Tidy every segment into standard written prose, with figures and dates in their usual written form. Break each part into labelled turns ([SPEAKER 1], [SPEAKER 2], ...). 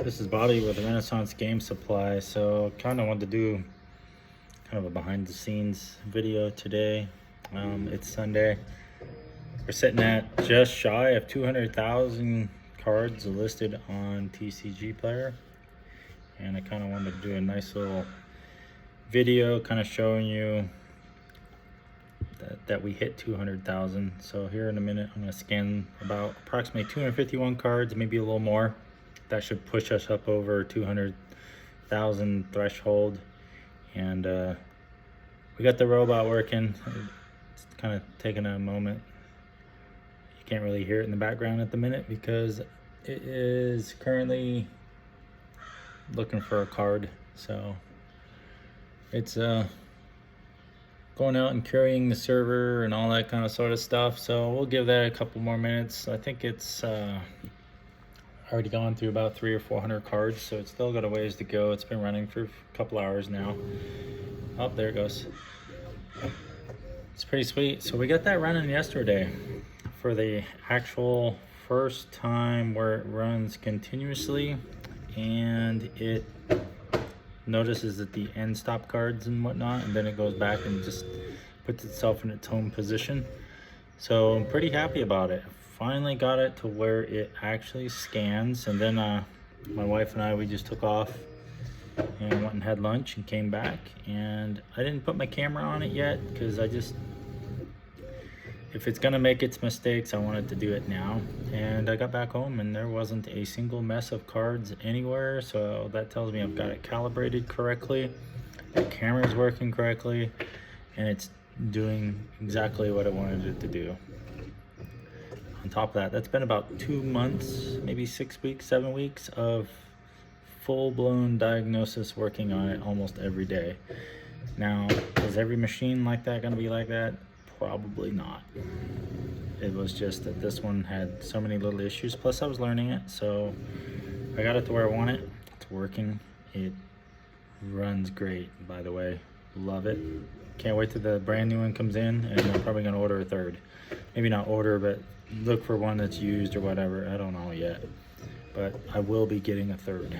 [SPEAKER 1] This is Bobby with Renaissance Game Supply. So kind of wanted to do kind of a behind the scenes video today. It's Sunday. We're sitting at just shy of 200,000 cards listed on TCGplayer. And I kind of wanted to do a nice little video kind of showing you that we hit 200,000. So here in a minute, I'm going to scan about approximately 251 cards, maybe a little more. That should push us up over 200,000 threshold. And we got the robot working. It's kind of taking a moment. You can't really hear it in the background at the minute because it is currently looking for a card. So it's going out and carrying the server and all that kind of sort of stuff. So we'll give that a couple more minutes. I think it's already gone through about 300 or 400 cards, so it's still got a ways to go. It's been running for a couple hours now. Oh, there it goes. It's pretty sweet. So we got that running yesterday for the actual first time where it runs continuously, and it notices that the end stop cards and whatnot, and then it goes back and just puts itself in its home position. So I'm pretty happy about it. Finally got it to where it actually scans. And then my wife and I, we just took off and went and had lunch and came back, and I didn't put my camera on it yet because if it's gonna make its mistakes, I wanted to do it now. And I got back home and there wasn't a single mess of cards anywhere, so that tells me I've got it calibrated correctly, the camera's working correctly, and it's doing exactly what I wanted it to do. On top of that, that's been about 2 months, maybe 6 weeks, 7 weeks of full-blown diagnosis working on it almost every day. Now, is every machine like that gonna be like that? Probably not. It was just that this one had so many little issues, plus I was learning it, so I got it to where I want it. It's working. It runs great, by the way. Love it. Can't wait till the brand new one comes in, and I'm probably gonna order a third. Maybe not order, but look for one that's used or whatever. I don't know yet, but I will be getting a third.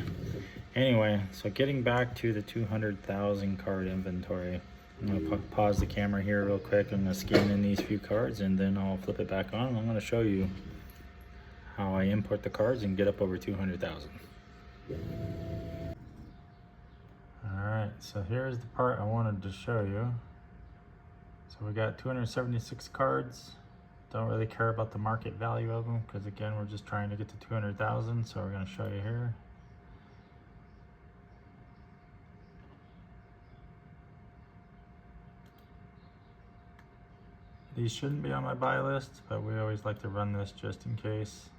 [SPEAKER 1] Anyway, so getting back to the 200,000 card inventory. I'm gonna pause the camera here real quick. I'm gonna scan in these few cards and then I'll flip it back on. I'm gonna show you how I import the cards and get up over 200,000. All right, so here's the part I wanted to show you. So we got 276 cards. Don't really care about the market value of them because again, we're just trying to get to 200,000. So we're gonna show you here. These shouldn't be on my buy list, but we always like to run this just in case.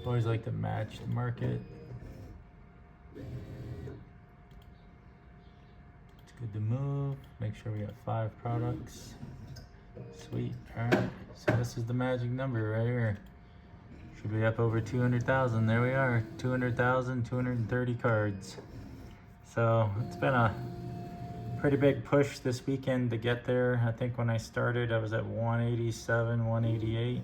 [SPEAKER 1] Always like to match the market. It's good to move. Make sure we got 5 products. Sweet. All right. So this is the magic number right here. Should be up over 200,000. There we are. 200,000, 230 cards. So it's been a pretty big push this weekend to get there. I think when I started, I was at 187, 188,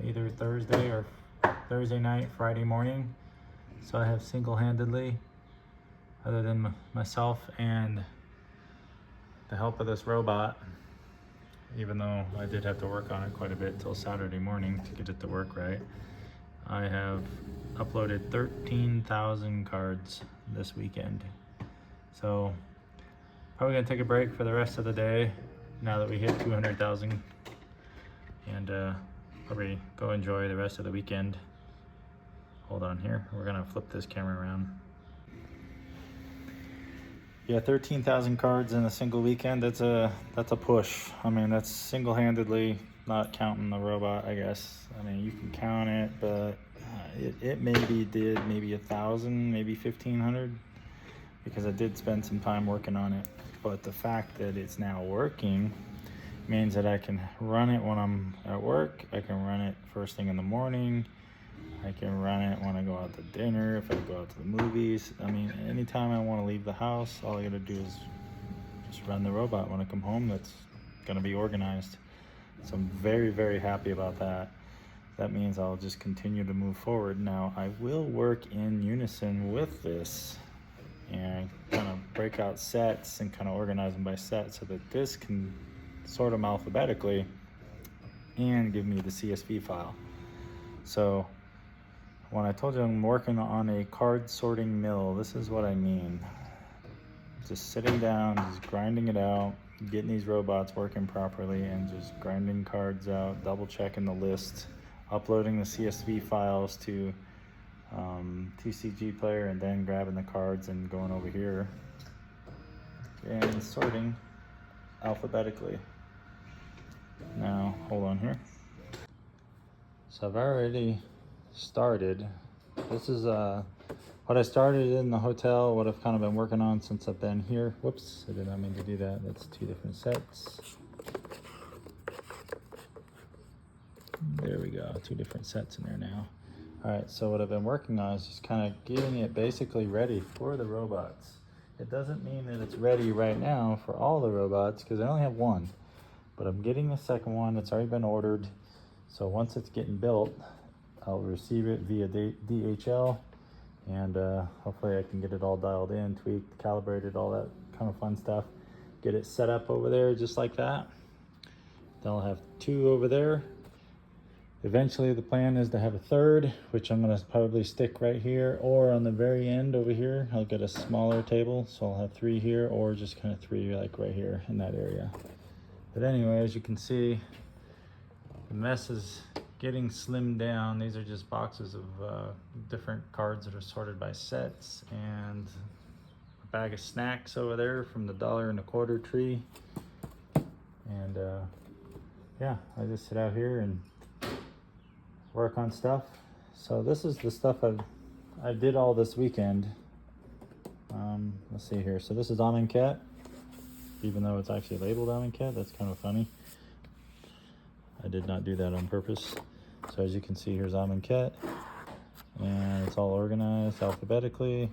[SPEAKER 1] either Thursday night, Friday morning. So I have single-handedly, other than myself and the help of this robot, even though I did have to work on it quite a bit till Saturday morning to get it to work right, I have uploaded 13,000 cards this weekend. So probably gonna take a break for the rest of the day now that we hit 200,000, and probably go enjoy the rest of the weekend. Hold on here, we're gonna flip this camera around. Yeah, 13,000 cards in a single weekend, that's a push. I mean, that's single-handedly, not counting the robot, I guess. I mean, you can count it, but it maybe did maybe 1,000, maybe 1,500, because I did spend some time working on it. But the fact that it's now working means that I can run it when I'm at work. I can run it first thing in the morning. I can run it when I go out to dinner, if I go out to the movies. I mean, anytime I want to leave the house, all I gotta do is just run the robot. When I come home, that's gonna be organized. So I'm very, very happy about that. That means I'll just continue to move forward. Now, I will work in unison with this and kind of break out sets and kind of organize them by set so that this can sort them alphabetically and give me the CSV file. So when I told you I'm working on a card sorting mill, this is what I mean. Just sitting down, just grinding it out, getting these robots working properly, and just grinding cards out, double checking the list, uploading the CSV files to TCGplayer, and then grabbing the cards and going over here and sorting alphabetically. Now, hold on here. So I've already started. This is what I started in the hotel, what I've kind of been working on since I've been here. Whoops, I did not mean to do that. That's 2 different sets. There we go, 2 different sets in there now. All right, so what I've been working on is just kind of getting it basically ready for the robots. It doesn't mean that it's ready right now for all the robots because I only have 1, but I'm getting the second one. It's already been ordered. So once it's getting built, I'll receive it via DHL, and hopefully I can get it all dialed in, tweaked, calibrated, all that kind of fun stuff. Get it set up over there just like that. Then I'll have 2 over there. Eventually the plan is to have a 3rd, which I'm gonna probably stick right here, or on the very end over here, I'll get a smaller table. So I'll have 3 here, or just kind of 3 like right here in that area. But anyway, as you can see, the mess is getting slimmed down. These are just boxes of different cards that are sorted by sets, and a bag of snacks over there from the $1.25 tree. And yeah, I just sit out here and work on stuff. So this is the stuff I did all this weekend. Let's see here. So this is Amonkhet, even though it's actually labeled Amonkhet. That's kind of funny. I did not do that on purpose. So as you can see, here's Amonkhet, and it's all organized alphabetically.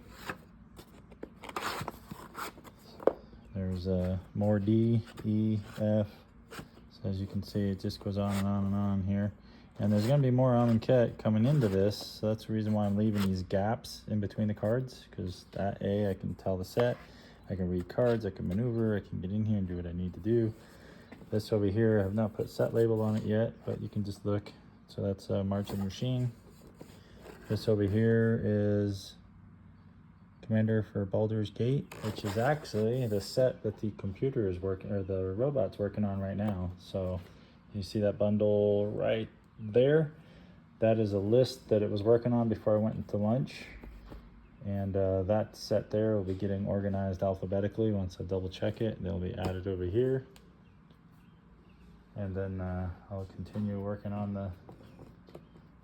[SPEAKER 1] There's more D, E, F. So as you can see, it just goes on and on and on here. And there's going to be more Amonkhet coming into this, so that's the reason why I'm leaving these gaps in between the cards, because that I can tell the set, I can read cards, I can maneuver, I can get in here and do what I need to do. This over here, I have not put set label on it yet, but you can just look. So that's Marching Machine. This over here is Commander for Baldur's Gate, which is actually the set that the computer is working, or the robot's working on right now. So you see that bundle right there? That is a list that it was working on before I went into lunch. And that set there will be getting organized alphabetically. Once I double check it, they'll be added over here. And then I'll continue working on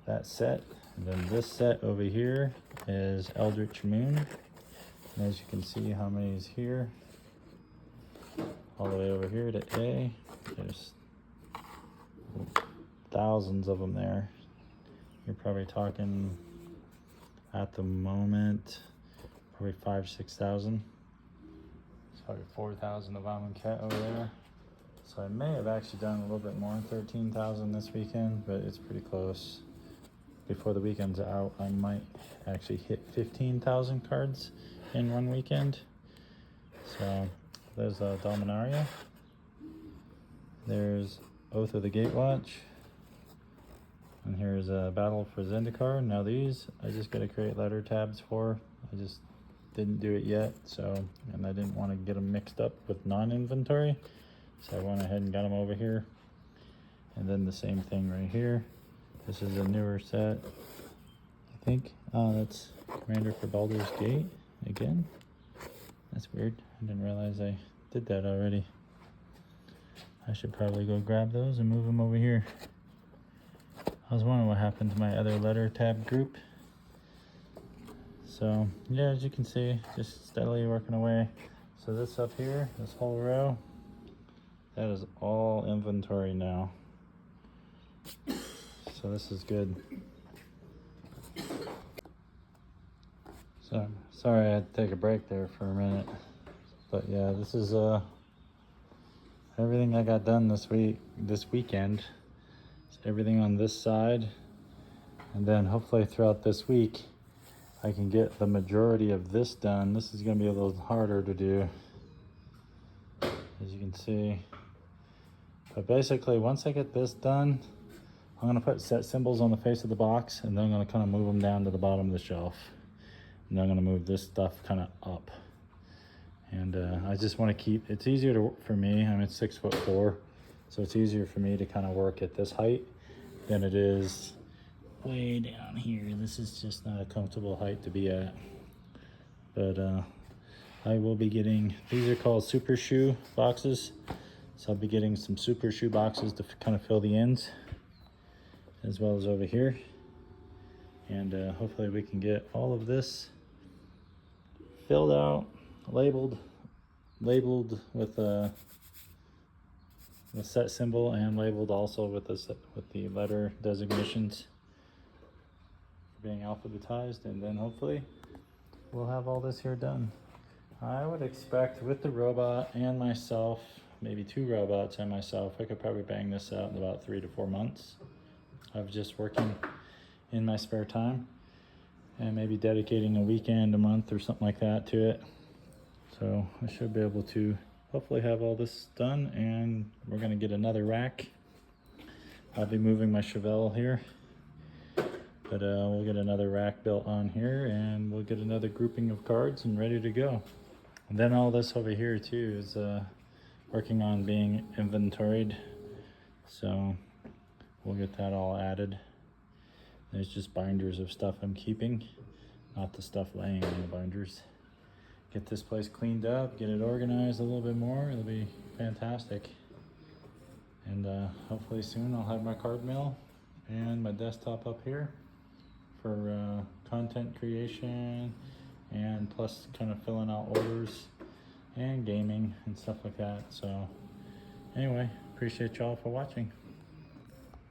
[SPEAKER 1] that set. And then this set over here is Eldritch Moon. And as you can see how many is here, all the way over here to A, there's thousands of them there. You're probably talking at the moment, probably 5,000-6,000. It's probably 4,000 of Amonkhet over there. So I may have actually done a little bit more, 13,000 this weekend, but it's pretty close. Before the weekend's out, I might actually hit 15,000 cards in one weekend. So there's Dominaria. There's Oath of the Gatewatch. And here's a Battle for Zendikar. Now these, I just gotta create letter tabs for. I just didn't do it yet, so, and I didn't want to get them mixed up with non-inventory. So I went ahead and got them over here. And then the same thing right here. This is a newer set, I think. Oh, that's Commander for Baldur's Gate again. That's weird. I didn't realize I did that already. I should probably go grab those and move them over here. I was wondering what happened to my other letter tab group. So yeah, as you can see, just steadily working away. So this up here, this whole row, that is all inventory now. So this is good. So sorry I had to take a break there for a minute. But yeah, this is everything I got done this weekend. It's everything on this side. And then hopefully throughout this week, I can get the majority of this done. This is gonna be a little harder to do, as you can see. But basically, once I get this done, I'm gonna put set symbols on the face of the box, and then I'm gonna kind of move them down to the bottom of the shelf. And then I'm gonna move this stuff kind of up. And I just wanna keep, it's easier for me, I'm at 6'4", so it's easier for me to kind of work at this height than it is way down here. This is just not a comfortable height to be at. But I will be getting, these are called super shoe boxes. So I'll be getting some super shoe boxes to kind of fill the ends, as well as over here. And hopefully we can get all of this filled out, labeled with the set symbol, and labeled also with the letter designations being alphabetized, and then hopefully we'll have all this here done. I would expect with the robot and myself, maybe 2 robots and myself, I could probably bang this out in about 3 to 4 months of just working in my spare time, and maybe dedicating a weekend a month or something like that to it. So I should be able to hopefully have all this done, and we're gonna get another rack. I'll be moving my Chevelle here. But we'll get another rack built on here, and we'll get another grouping of cards and ready to go. And then all this over here too is working on being inventoried. So we'll get that all added. There's just binders of stuff I'm keeping, not the stuff laying in the binders. Get this place cleaned up, get it organized a little bit more. It'll be fantastic. And hopefully soon I'll have my card mill and my desktop up here for content creation, and plus kind of filling out orders and gaming and stuff like that. So anyway, appreciate y'all for watching.